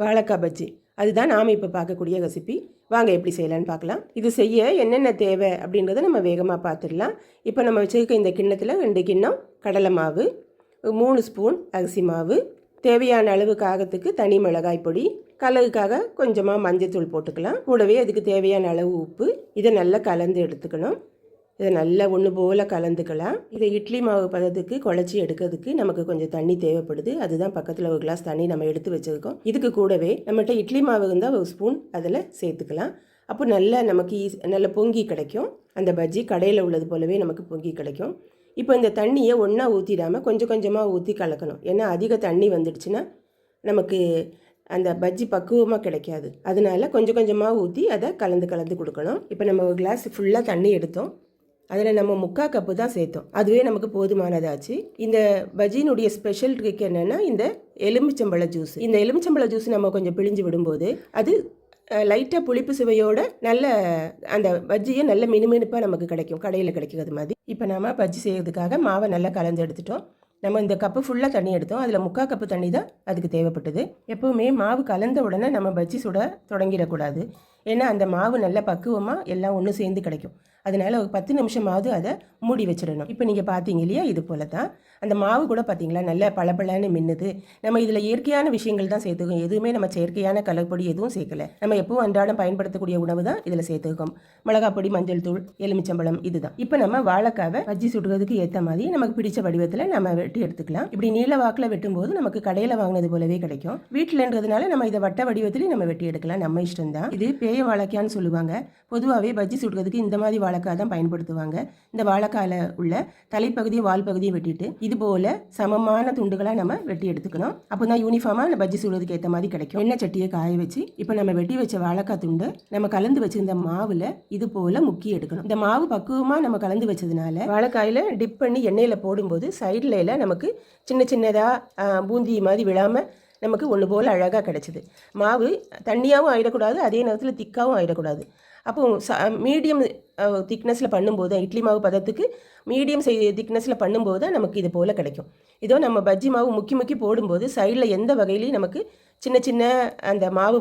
வாழைக்காய் பஜ்ஜி அதுதான் நாம் இப்போ பார்க்கக்கூடிய ரெசிபி. வாங்க எப்படி செய்யலான்னு பார்க்கலாம். இது செய்ய என்னென்ன தேவை அப்படின்றத நம்ம வேகமாக பார்த்துடலாம். இப்போ நம்ம வச்சுருக்க இந்த கிண்ணத்தில் 2 கிண்ணம் கடலை மாவு, 3 ஸ்பூன் அரிசி மாவு, தேவையான அளவு காரத்துக்கு தனி மிளகாய் பொடி, கலருக்காக கொஞ்சமாக மஞ்சத்தூள் போட்டுக்கலாம். கூடவே அதுக்கு தேவையான அளவு உப்பு. இதை நல்லா கலந்து எடுத்துக்கணும். இதை நல்லா ஒன்று போல் கலந்துக்கலாம். இதை இட்லி மாவு பதத்துக்கு குழச்சி எடுக்கிறதுக்கு நமக்கு கொஞ்சம் தண்ணி தேவைப்படுது. அதுதான் பக்கத்தில் ஒரு கிளாஸ் தண்ணி நம்ம எடுத்து வச்சுருக்கோம். இதுக்கு கூடவே நம்மகிட்ட இட்லி மாவு இருந்தால் 1 ஸ்பூன் அதில் சேர்த்துக்கலாம். அப்போ நல்லா நமக்கு நல்ல பொங்கி கிடைக்கும். அந்த பஜ்ஜி கடையில் உள்ளது போலவே நமக்கு பொங்கி கிடைக்கும். இப்போ இந்த தண்ணியை ஒன்றா ஊற்றிடாமல் கொஞ்சம் கொஞ்சமாக ஊற்றி கலக்கணும். ஏன்னா அதிக தண்ணி வந்துடுச்சுன்னா நமக்கு அந்த பஜ்ஜி பக்குவமாக கிடைக்காது. அதனால கொஞ்சம் கொஞ்சமாக ஊற்றி அதை கலந்து கொடுக்கணும். இப்போ நம்ம ஒரு கிளாஸ் ஃபுல்லாக தண்ணி எடுத்தோம். அதில் நம்ம 3/4 கப்பு தான் சேர்த்தோம். அதுவே நமக்கு போதுமானதாச்சு. இந்த பஜ்ஜினுடைய ஸ்பெஷல் ட்ரிக் என்னென்னா இந்த எலுமிச்சம்பழ ஜூஸ். இந்த எலுமிச்சம்பழ ஜூஸ் நம்ம கொஞ்சம் பிழிஞ்சு விடும்போது அது லைட்டாக புளிப்பு சுவையோட நல்ல அந்த பஜ்ஜியை நல்ல மினுமினுப்பாக நமக்கு கிடைக்கும், கடையில் கிடைக்கிறது மாதிரி. இப்போ நம்ம பஜ்ஜி செய்கிறதுக்காக மாவை நல்லா கலந்து எடுத்துட்டோம். நம்ம இந்த கப்பு ஃபுல்லாக தண்ணி எடுத்தோம். அதில் 3/4 கப்பு தண்ணி தான் அதுக்கு தேவைப்பட்டது. எப்போவுமே மாவு கலந்த உடனே நம்ம பஜ்ஜி சுட தொடங்கிடக்கூடாது. ஏன்னா அந்த மாவு நல்ல பக்குவமாக எல்லாம் ஒன்று சேர்ந்து கிடைக்கும். அதனால் ஒரு 10 நிமிஷமாவது அதை மூடி வச்சிடணும். இப்போ நீங்கள் பார்த்தீங்க இல்லையா, இது போல தான் அந்த மாவு கூட பார்த்தீங்களா நல்லா பளபளன்னு மின்னுது. நம்ம இதில் இயற்கையான விஷயங்கள் தான் சேர்த்துக்கோம். எதுவுமே நம்ம செயற்கையான கலர்பொடி எதுவும் சேர்க்கலை. நம்ம எப்பவும் அன்றாடம் பயன்படுத்தக்கூடிய உணவு தான் இதில் சேர்த்துக்கோம். மிளகாப்பொடி, மஞ்சள் தூள், எலுமிச்சம்பழம் இதுதான். இப்போ நம்ம வாழைக்காவை பஜ்ஜி சுடுறதுக்கு ஏற்ற மாதிரி நமக்கு பிடிச்ச வடிவத்தில் நம்ம வெட்டி எடுத்துக்கலாம். இப்படி நீல வாக்கில் வெட்டும்போது நமக்கு கடையில் வாங்கினது போலவே கிடைக்கும். வீட்டில்ன்றதுனால நம்ம இதை வட்ட வடிவத்திலையும் நம்ம வெட்டி எடுக்கலாம். நம்ம இஷ்டம் தான். இது பேய வாழைக்கான்னு சொல்லுவாங்க. பொதுவாகவே பஜ்ஜி சுடுறதுக்கு இந்த மாதிரி வாழைக்காய் தான் பயன்படுத்துவாங்க. இந்த வாழைக்காயில் உள்ள தலைப்பகுதியை வால் பகுதியை வெட்டிட்டு இது போல சமமான துண்டுகளாக நம்ம வெட்டி எடுத்துக்கணும். அப்போ தான் யூனிஃபார்மாக அந்த பஜ்ஜி சுடுறதுக்கு ஏற்ற மாதிரி கிடைக்கும். எண்ணெய் சட்டியை காய வச்சு இப்போ நம்ம வெட்டி வச்ச வாழைக்காய் துண்டை நம்ம கலந்து வச்சிருந்த மாவில் இது போல முக்கி எடுக்கணும். இந்த மாவு பக்குவமாக நம்ம கலந்து வச்சதுனால வாழைக்காயில் டிப் பண்ணி எண்ணெயில் போடும்போது சைடில் நமக்கு சின்ன சின்னதாக பூந்தி மாதிரி விழாமல் நமக்கு ஒன்று போல் அழகாக கிடச்சிது. மாவு தண்ணியாகவும் ஆகிடக்கூடாது, அதே நேரத்தில் திக்காகவும் ஆகிடக்கூடாது. அப்போ மீடியம் திக்னஸில் பண்ணும்போது இட்லி மாவு பதத்துக்கு மீடியம் திக்னஸில் பண்ணும்போது நமக்கு இது போல் கிடைக்கும். இதோ நம்ம பஜ்ஜி மாவு முக்கி போடும்போது சைடில் எந்த வகையிலையும் நமக்கு சின்ன சின்ன அந்த மாவு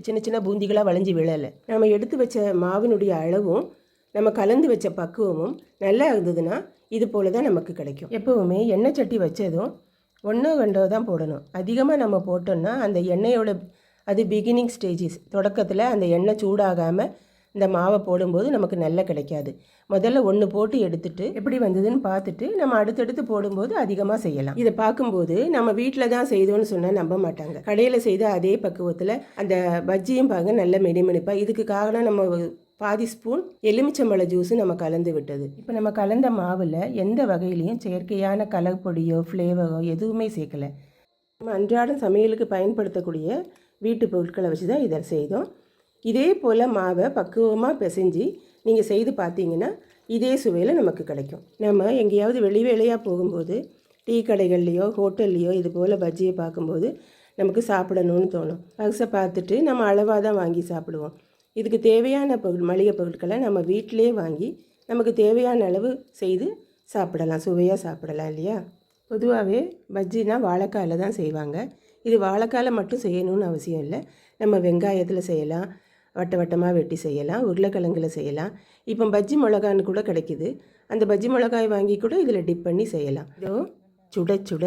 சின்ன சின்ன பூந்திகளாக வளைஞ்சி விழலை. நம்ம எடுத்து வச்ச மாவினுடைய அளவும் நம்ம கலந்து வச்ச பக்குவமும் நல்லா இருந்ததுன்னா இது போல் தான் நமக்கு கிடைக்கும். எப்போவுமே எண்ணெய் சட்டி வச்சதும் 1-2 தான் போடணும். அதிகமாக நம்ம போட்டோம்னா அந்த எண்ணெயோட அது பிகினிங் ஸ்டேஜஸ் தொடக்கத்தில் அந்த எண்ணெய் சூடாகாமல் இந்த மாவை போடும்போது நமக்கு நல்லா கிடைக்காது. முதல்ல 1 போட்டு எடுத்துட்டு எப்படி வந்ததுன்னு பார்த்துட்டு நம்ம அடுத்தடுத்து போடும்போது அதிகமாக செய்யலாம். இதை பார்க்கும்போது நம்ம வீட்டில் தான் செய்தோன்னு சொன்னால் நம்ப மாட்டாங்க. கடையில் செய்த அதே பக்குவத்தில் அந்த பஜ்ஜியும் பாருங்க நல்ல மெடிமெடிப்பாக. இதுக்கு காரணம் நம்ம பாதி ஸ்பூன் எலுமிச்சம்பழ ஜூஸு நம்ம கலந்து விட்டது. இப்போ நம்ம கலந்த மாவில் எந்த வகையிலையும் செயற்கையான கலர் பொடியோ ஃப்ளேவரோ எதுவுமே சேர்க்கலை. நம்ம அன்றாடம் சமையலுக்கு பயன்படுத்தக்கூடிய வீட்டு பொருட்களை வச்சு தான் இதை செய்தோம். இதே போல் மாவை பக்குவமாக பிசைஞ்சு நீங்கள் செய்து பார்த்தீங்கன்னா இதே சுவையில் நமக்கு கிடைக்கும். நம்ம எங்கேயாவது வேலையாக போகும்போது டீ கடைகள்லையோ ஹோட்டல்லையோ இது போல் பஜ்ஜியை பார்க்கும்போது நமக்கு சாப்பிடணும்னு தோணும். பரிசை பார்த்துட்டு நம்ம அளவாக தான் வாங்கி சாப்பிடுவோம். இதுக்கு தேவையான மளிகை பொருட்களை நம்ம வீட்டிலே வாங்கி நமக்கு தேவையான அளவு செய்து சாப்பிடலாம், சுவையாக சாப்பிடலாம் இல்லையா. பொதுவாகவே பஜ்ஜினா வாழைக்காயில் தான் செய்வாங்க. இது வாழைக்காயில் மட்டும் செய்யணும்னு அவசியம் இல்லை. நம்ம வெங்காயத்தில் செய்யலாம், வட்டமாக வெட்டி செய்யலாம், உருளைக்கிழங்கில் செய்யலாம். இப்போ பஜ்ஜி மிளகான்னு கூட கிடைக்குது. அந்த பஜ்ஜி மிளகாய் வாங்கி கூட இதில் டிப் பண்ணி செய்யலாம். இதோ சுட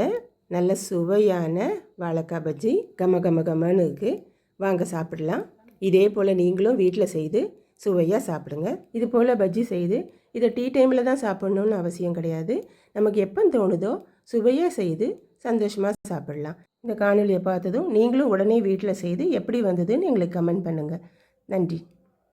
நல்ல சுவையான வாழைக்காய் பஜ்ஜி கமன்னு இருக்குது. வாங்க சாப்பிடலாம். இதே போல் நீங்களும் வீட்டில் செய்து சுவையாக சாப்பிடுங்க. இது போல் பஜ்ஜி செய்து இதை டீ டைமில் தான் சாப்பிட்ணுன்னு அவசியம் கிடையாது. நமக்கு எப்போ தோணுதோ சுவையாக செய்து சந்தோஷமாக சாப்பிடலாம். இந்த காணொலியை பார்த்ததும் நீங்களும் உடனே வீட்டில் செய்து எப்படி வந்ததுன்னு எங்களுக்கு கமெண்ட் பண்ணுங்கள். நன்றி.